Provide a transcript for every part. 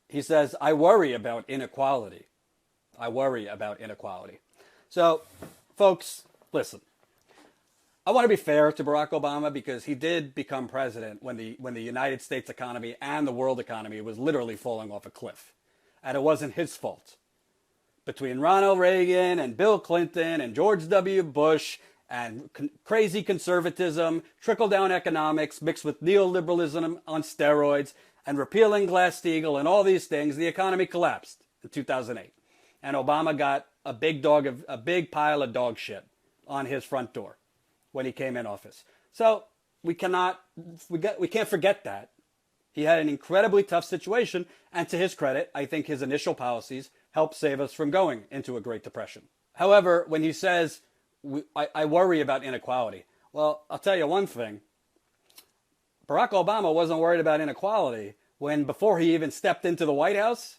He says, I worry about inequality. I worry about inequality. So, folks, listen. I want to be fair to Barack Obama because he did become president when the United States economy and the world economy was literally falling off a cliff. And it wasn't his fault. Between Ronald Reagan and Bill Clinton and George W. Bush and crazy conservatism, trickle-down economics mixed with neoliberalism on steroids and repealing Glass-Steagall and all these things, the economy collapsed in 2008. And Obama got a big pile of dog shit on his front door when he came in office. So we can't forget that. He had an incredibly tough situation, and to his credit, I think his initial policies helped save us from going into a Great Depression. However, when he says, I worry about inequality, well, I'll tell you one thing. Barack Obama wasn't worried about inequality when, before he even stepped into the White House,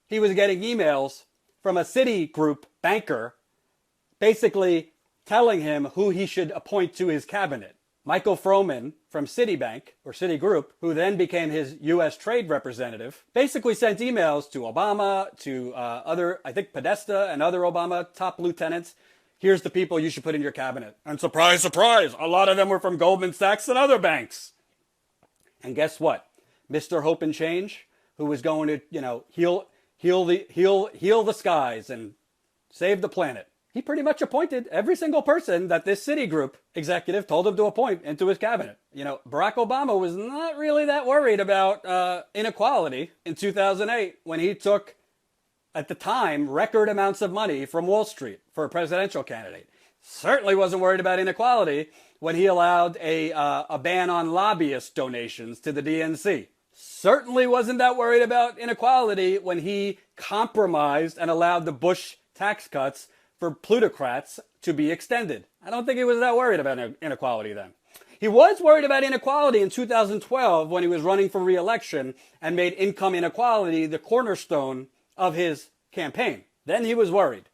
he was getting emails from a Citigroup banker basically telling him who he should appoint to his cabinet. Michael Froman from Citigroup, who then became his U.S. trade representative, basically sent emails to Obama, to I think Podesta and other Obama top lieutenants. Here's the people you should put in your cabinet. And surprise, surprise, a lot of them were from Goldman Sachs and other banks. And guess what? Mr. Hope and Change, who was going to, heal the skies and save the planet, he pretty much appointed every single person that this Citigroup executive told him to appoint into his cabinet. Barack Obama was not really that worried about inequality in 2008 when he took, at the time, record amounts of money from Wall Street for a presidential candidate. Certainly wasn't worried about inequality when he allowed a ban on lobbyist donations to the DNC. Certainly wasn't that worried about inequality when he compromised and allowed the Bush tax cuts for plutocrats to be extended. I don't think he was that worried about inequality then. He was worried about inequality in 2012 when he was running for re-election and made income inequality the cornerstone of his campaign. Then he was worried.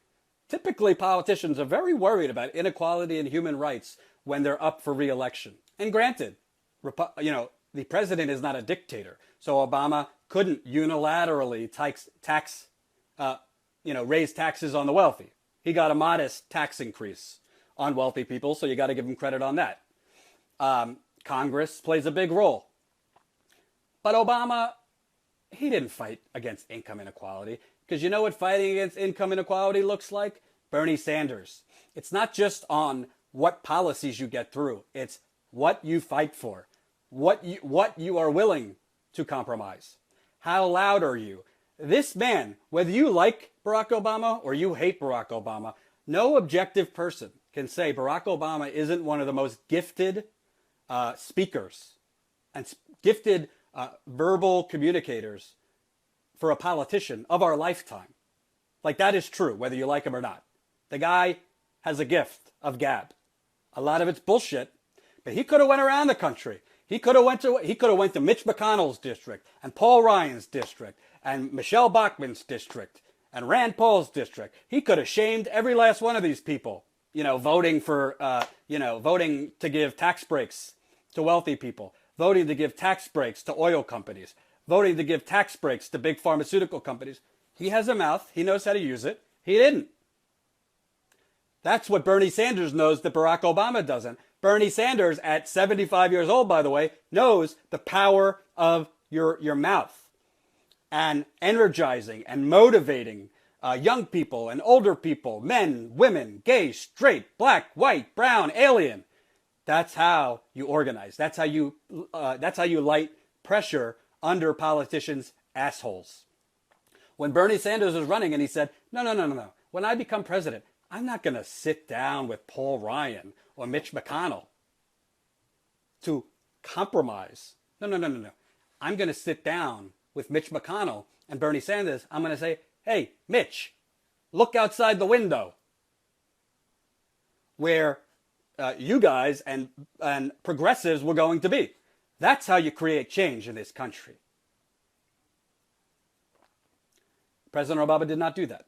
Typically, politicians are very worried about inequality and human rights when they're up for re-election. And granted, the president is not a dictator, so Obama couldn't unilaterally raise taxes on the wealthy. He got a modest tax increase on wealthy people, so you got to give him credit on that. Congress plays a big role. But Obama, he didn't fight against income inequality, because you know what fighting against income inequality looks like? Bernie Sanders. It's not just on what policies you get through. It's what you fight for, what you are willing to compromise. How loud are you? This man, whether you like Barack Obama or you hate Barack Obama, no objective person can say Barack Obama isn't one of the most gifted speakers and gifted verbal communicators for a politician of our lifetime. Like, that is true, whether you like him or not. The guy has a gift of gab. A lot of it's bullshit, but he could have went around the country. He could have went to Mitch McConnell's district and Paul Ryan's district and Michelle Bachmann's district and Rand Paul's district. He could have shamed every last one of these people, voting to give tax breaks to wealthy people, voting to give tax breaks to oil companies, voting to give tax breaks to big pharmaceutical companies. He has a mouth. He knows how to use it. He didn't. That's what Bernie Sanders knows that Barack Obama doesn't. Bernie Sanders, at 75 years old, by the way, knows the power of your mouth and energizing and motivating young people and older people, men, women, gay, straight, black, white, brown, alien. That's how you organize. That's how you light pressure under politicians' assholes. When Bernie Sanders was running and he said, no. When I become president, I'm not going to sit down with Paul Ryan or Mitch McConnell to compromise. No. I'm going to sit down with Mitch McConnell and Bernie Sanders. I'm going to say, hey, Mitch, look outside the window where you guys and progressives were going to be. That's how you create change in this country. President Obama did not do that.